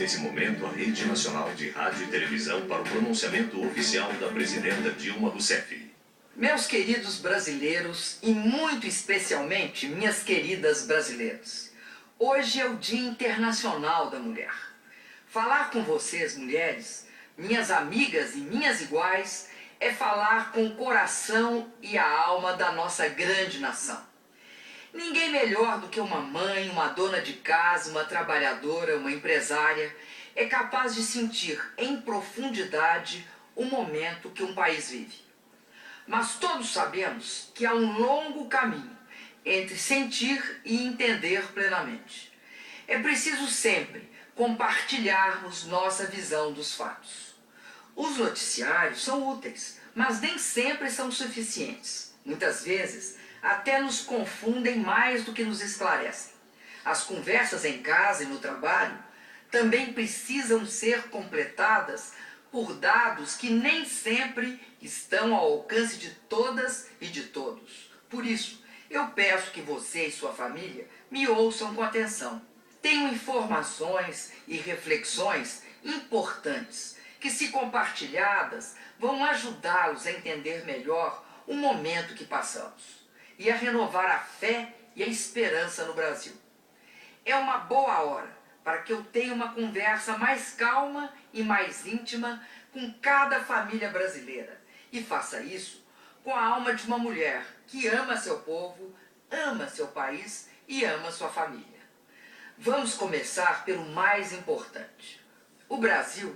Nesse momento, a Rede Nacional de Rádio e Televisão para o pronunciamento oficial da presidenta Dilma Rousseff. Meus queridos brasileiros e muito especialmente minhas queridas brasileiras, hoje é o Dia Internacional da Mulher. Falar com vocês, mulheres, minhas amigas e minhas iguais, é falar com o coração e a alma da nossa grande nação. Ninguém melhor do que uma mãe, uma dona de casa, uma trabalhadora, uma empresária, é capaz de sentir em profundidade o momento que um país vive. Mas todos sabemos que há um longo caminho entre sentir e entender plenamente. É preciso sempre compartilharmos nossa visão dos fatos. Os noticiários são úteis, mas nem sempre são suficientes. Muitas vezes, até nos confundem mais do que nos esclarecem. As conversas em casa e no trabalho também precisam ser completadas por dados que nem sempre estão ao alcance de todas e de todos. Por isso, eu peço que você e sua família me ouçam com atenção. Tenho informações e reflexões importantes que, se compartilhadas, vão ajudá-los a entender melhor o momento que passamos e a renovar a fé e a esperança no Brasil. É uma boa hora para que eu tenha uma conversa mais calma e mais íntima com cada família brasileira e faça isso com a alma de uma mulher que ama seu povo, ama seu país e ama sua família. Vamos começar pelo mais importante. O Brasil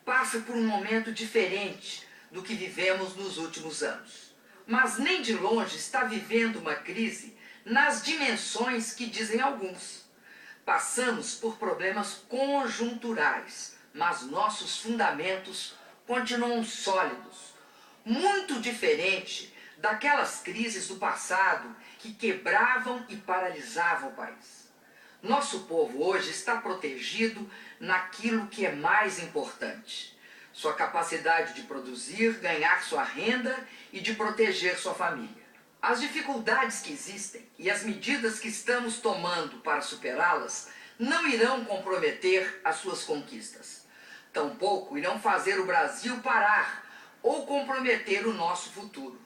passa por um momento diferente do que vivemos nos últimos anos. Mas nem de longe está vivendo uma crise nas dimensões que dizem alguns. Passamos por problemas conjunturais, mas nossos fundamentos continuam sólidos. Muito diferente daquelas crises do passado que quebravam e paralisavam o país. Nosso povo hoje está protegido naquilo que é mais importante: sua capacidade de produzir, ganhar sua renda e de proteger sua família. As dificuldades que existem e as medidas que estamos tomando para superá-las não irão comprometer as suas conquistas. Tampouco irão fazer o Brasil parar ou comprometer o nosso futuro.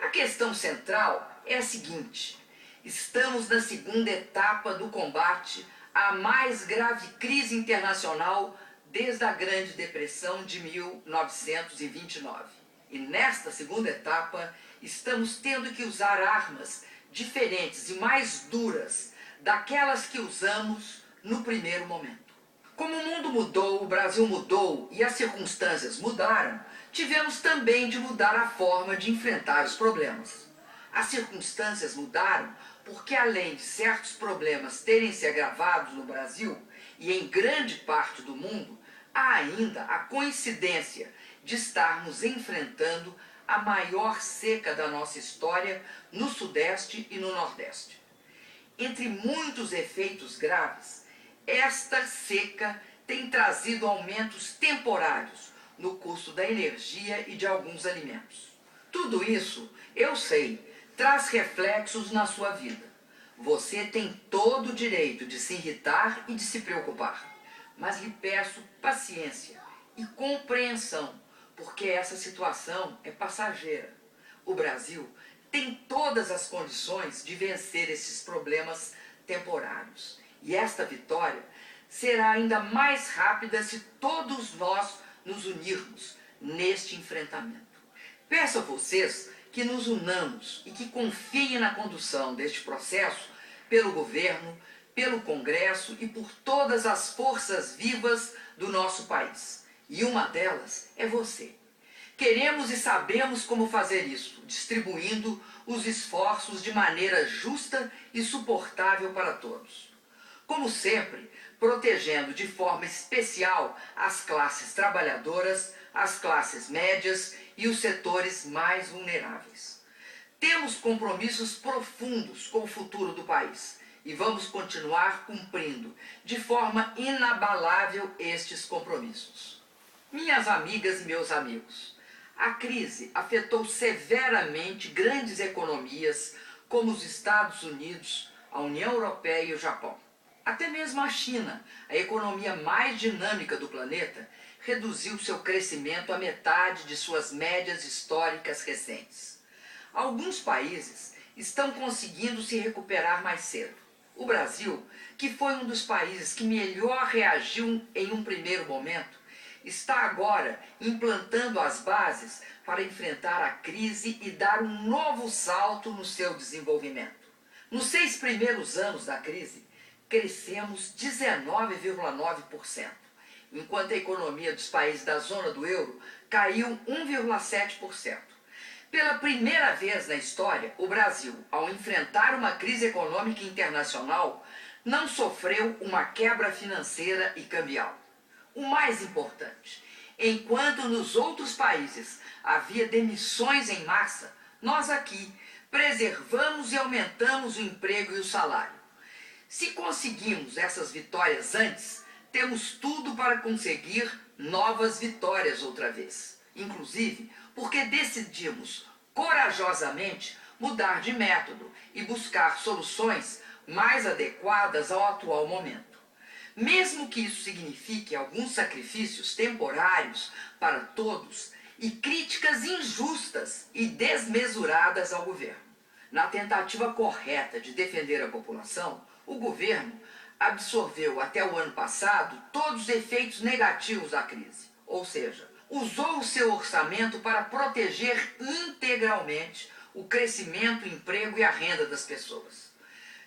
A questão central é a seguinte: estamos na segunda etapa do combate à mais grave crise internacional desde a Grande Depressão de 1929. E nesta segunda etapa, estamos tendo que usar armas diferentes e mais duras daquelas que usamos no primeiro momento. Como o mundo mudou, o Brasil mudou e as circunstâncias mudaram, tivemos também de mudar a forma de enfrentar os problemas. As circunstâncias mudaram porque, além de certos problemas terem se agravado no Brasil e em grande parte do mundo, há ainda a coincidência de estarmos enfrentando a maior seca da nossa história no Sudeste e no Nordeste. Entre muitos efeitos graves, esta seca tem trazido aumentos temporários no custo da energia e de alguns alimentos. Tudo isso, eu sei, traz reflexos na sua vida. Você tem todo o direito de se irritar e de se preocupar. Mas lhe peço paciência e compreensão, porque essa situação é passageira. O Brasil tem todas as condições de vencer esses problemas temporários. E esta vitória será ainda mais rápida se todos nós nos unirmos neste enfrentamento. Peço a vocês que nos unamos e que confiem na condução deste processo pelo governo, pelo Congresso e por todas as forças vivas do nosso país. E uma delas é você. Queremos e sabemos como fazer isso, distribuindo os esforços de maneira justa e suportável para todos. Como sempre, protegendo de forma especial as classes trabalhadoras, as classes médias e os setores mais vulneráveis. Temos compromissos profundos com o futuro do país e vamos continuar cumprindo de forma inabalável estes compromissos. Minhas amigas e meus amigos, a crise afetou severamente grandes economias como os Estados Unidos, a União Europeia e o Japão. Até mesmo a China, a economia mais dinâmica do planeta, reduziu seu crescimento à metade de suas médias históricas recentes. Alguns países estão conseguindo se recuperar mais cedo. O Brasil, que foi um dos países que melhor reagiu em um primeiro momento, está agora implantando as bases para enfrentar a crise e dar um novo salto no seu desenvolvimento. Nos 6 primeiros anos da crise, crescemos 19,9%, enquanto a economia dos países da zona do euro caiu 1,7%. Pela primeira vez na história, o Brasil, ao enfrentar uma crise econômica internacional, não sofreu uma quebra financeira e cambial. O mais importante, enquanto nos outros países havia demissões em massa, nós aqui preservamos e aumentamos o emprego e o salário. Se conseguimos essas vitórias antes, temos tudo para conseguir novas vitórias outra vez. Inclusive, porque decidimos corajosamente mudar de método e buscar soluções mais adequadas ao atual momento. Mesmo que isso signifique alguns sacrifícios temporários para todos e críticas injustas e desmesuradas ao governo. Na tentativa correta de defender a população, o governo absorveu até o ano passado todos os efeitos negativos da crise, ou seja, usou o seu orçamento para proteger integralmente o crescimento, o emprego e a renda das pessoas.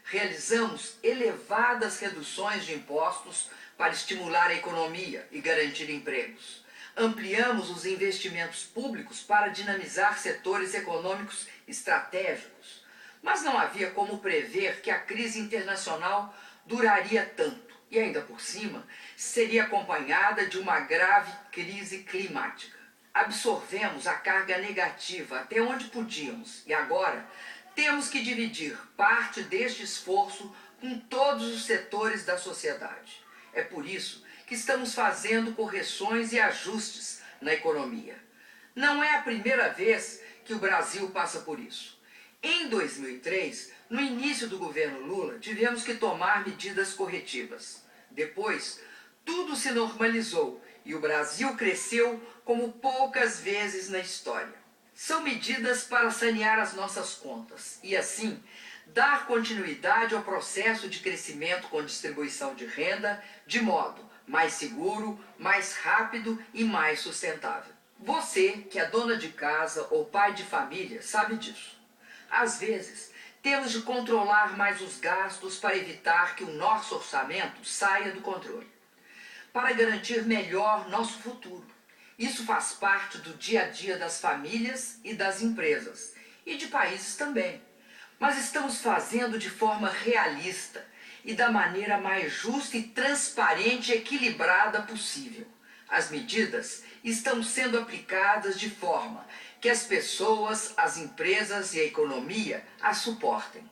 Realizamos elevadas reduções de impostos para estimular a economia e garantir empregos. Ampliamos os investimentos públicos para dinamizar setores econômicos estratégicos. Mas não havia como prever que a crise internacional duraria tanto e, ainda por cima, seria acompanhada de uma grave crise climática. Absorvemos a carga negativa até onde podíamos e agora temos que dividir parte deste esforço com todos os setores da sociedade. É por isso que estamos fazendo correções e ajustes na economia. Não é a primeira vez que o Brasil passa por isso. Em 2003, no início do governo Lula, tivemos que tomar medidas corretivas. Depois, tudo se normalizou e o Brasil cresceu como poucas vezes na história. São medidas para sanear as nossas contas e, assim, dar continuidade ao processo de crescimento com distribuição de renda de modo mais seguro, mais rápido e mais sustentável. Você, que é dona de casa ou pai de família, sabe disso. Às vezes, temos de controlar mais os gastos para evitar que o nosso orçamento saia do controle, para garantir melhor nosso futuro. Isso faz parte do dia a dia das famílias e das empresas, e de países também. Mas estamos fazendo de forma realista e da maneira mais justa e transparente e equilibrada possível. As medidas estão sendo aplicadas de forma que as pessoas, as empresas e a economia as suportem.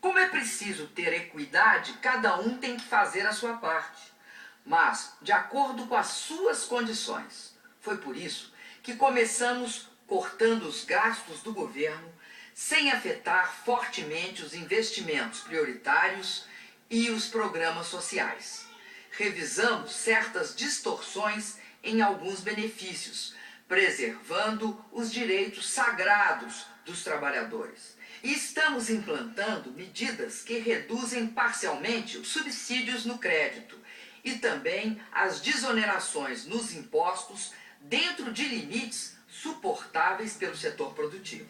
Como é preciso ter equidade, cada um tem que fazer a sua parte, mas de acordo com as suas condições. Foi por isso que começamos cortando os gastos do governo sem afetar fortemente os investimentos prioritários e os programas sociais. Revisamos certas distorções em alguns benefícios, preservando os direitos sagrados dos trabalhadores. E estamos implantando medidas que reduzem parcialmente os subsídios no crédito e também as desonerações nos impostos dentro de limites suportáveis pelo setor produtivo.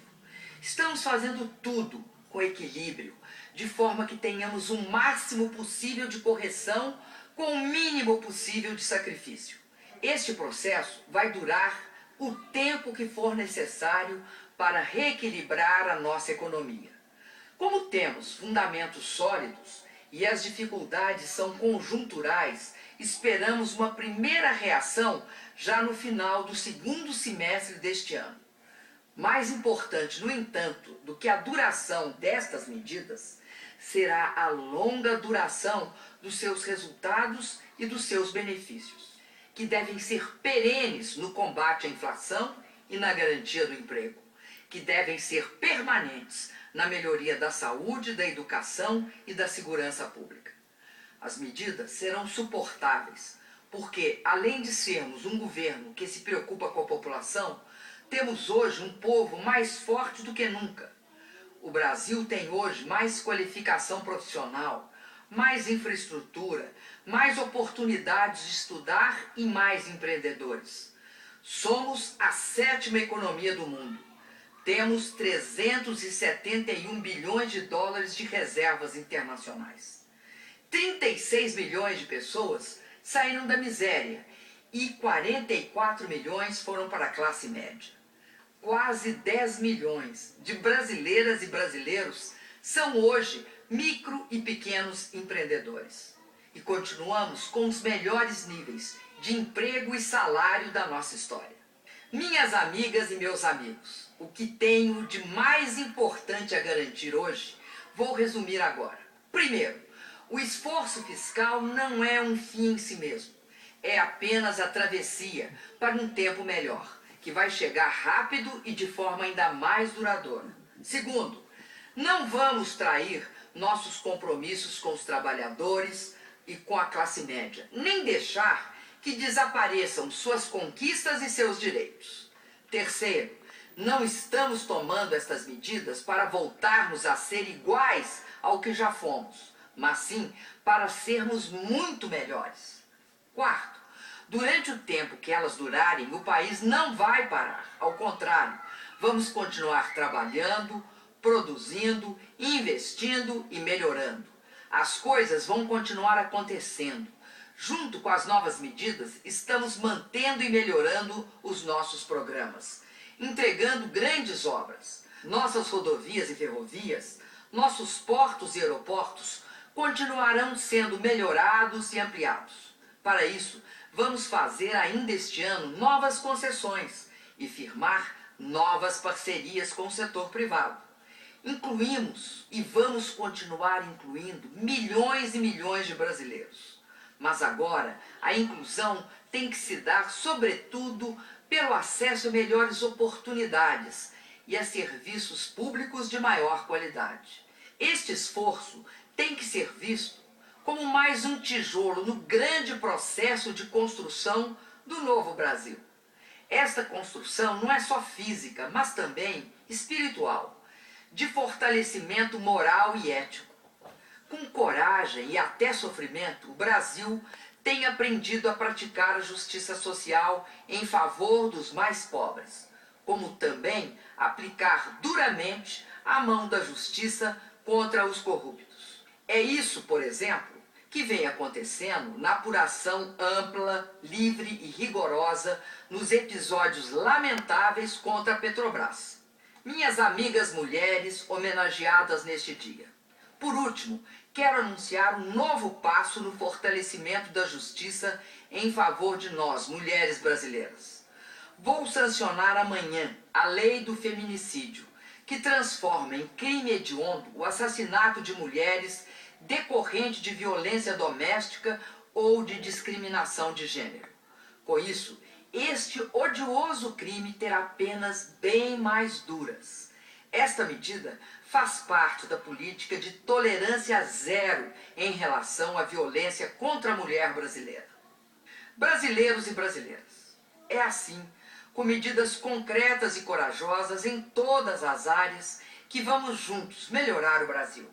Estamos fazendo tudo com equilíbrio, de forma que tenhamos o máximo possível de correção com o mínimo possível de sacrifício. Este processo vai durar o tempo que for necessário para reequilibrar a nossa economia. Como temos fundamentos sólidos e as dificuldades são conjunturais, esperamos uma primeira reação já no final do segundo semestre deste ano. Mais importante, no entanto, do que a duração destas medidas, será a longa duração dos seus resultados e dos seus benefícios, que devem ser perenes no combate à inflação e na garantia do emprego, que devem ser permanentes na melhoria da saúde, da educação e da segurança pública. As medidas serão suportáveis, porque, além de sermos um governo que se preocupa com a população, temos hoje um povo mais forte do que nunca. O Brasil tem hoje mais qualificação profissional, mais infraestrutura, mais oportunidades de estudar e mais empreendedores. Somos a 7ª economia do mundo. Temos 371 bilhões de dólares de reservas internacionais. 36 milhões de pessoas saíram da miséria e 44 milhões foram para a classe média. Quase 10 milhões de brasileiras e brasileiros são hoje micro e pequenos empreendedores. E continuamos com os melhores níveis de emprego e salário da nossa história. Minhas amigas e meus amigos, o que tenho de mais importante a garantir hoje, vou resumir agora. Primeiro, o esforço fiscal não é um fim em si mesmo. É apenas a travessia para um tempo melhor, que vai chegar rápido e de forma ainda mais duradoura. Segundo, não vamos trair nossos compromissos com os trabalhadores e com a classe média, nem deixar que desapareçam suas conquistas e seus direitos. Terceiro, não estamos tomando estas medidas para voltarmos a ser iguais ao que já fomos, mas sim para sermos muito melhores. Quarto, durante o tempo que elas durarem, o país não vai parar. Ao contrário, vamos continuar trabalhando, produzindo, investindo e melhorando. As coisas vão continuar acontecendo. Junto com as novas medidas, estamos mantendo e melhorando os nossos programas, entregando grandes obras. Nossas rodovias e ferrovias, nossos portos e aeroportos continuarão sendo melhorados e ampliados. Para isso, vamos fazer ainda este ano novas concessões e firmar novas parcerias com o setor privado. Incluímos e vamos continuar incluindo milhões e milhões de brasileiros. Mas agora a inclusão tem que se dar, sobretudo, pelo acesso a melhores oportunidades e a serviços públicos de maior qualidade. Este esforço tem que ser visto como mais um tijolo no grande processo de construção do novo Brasil. Esta construção não é só física, mas também espiritual, de fortalecimento moral e ético. Com coragem e até sofrimento, o Brasil tem aprendido a praticar a justiça social em favor dos mais pobres, como também aplicar duramente a mão da justiça contra os corruptos. É isso, por exemplo, que vem acontecendo na apuração ampla, livre e rigorosa nos episódios lamentáveis contra a Petrobras. Minhas amigas mulheres homenageadas neste dia. Por último, quero anunciar um novo passo no fortalecimento da justiça em favor de nós, mulheres brasileiras. Vou sancionar amanhã a Lei do Feminicídio, que transforma em crime hediondo o assassinato de mulheres decorrente de violência doméstica ou de discriminação de gênero. Com isso, este odioso crime terá penas bem mais duras. Esta medida faz parte da política de tolerância zero em relação à violência contra a mulher brasileira. Brasileiros e brasileiras, é assim, com medidas concretas e corajosas em todas as áreas, que vamos juntos melhorar o Brasil.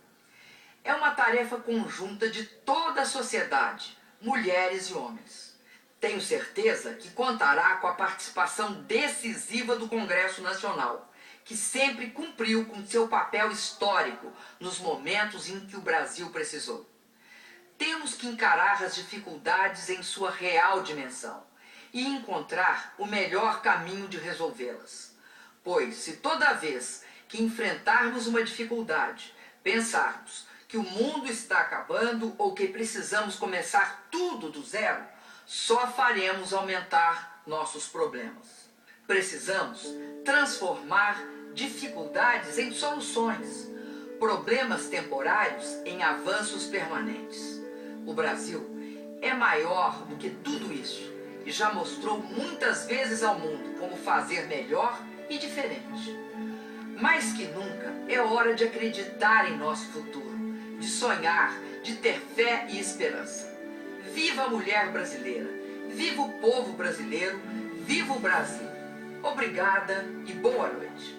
É uma tarefa conjunta de toda a sociedade, mulheres e homens. Tenho certeza que contará com a participação decisiva do Congresso Nacional, que sempre cumpriu com seu papel histórico nos momentos em que o Brasil precisou. Temos que encarar as dificuldades em sua real dimensão e encontrar o melhor caminho de resolvê-las. Pois, se toda vez que enfrentarmos uma dificuldade, pensarmos que o mundo está acabando ou que precisamos começar tudo do zero, só faremos aumentar nossos problemas. Precisamos transformar dificuldades em soluções, problemas temporários em avanços permanentes. O Brasil é maior do que tudo isso e já mostrou muitas vezes ao mundo como fazer melhor e diferente. Mais que nunca é hora de acreditar em nosso futuro, de sonhar, de ter fé e esperança. Viva a mulher brasileira! Viva o povo brasileiro! Viva o Brasil! Obrigada e boa noite!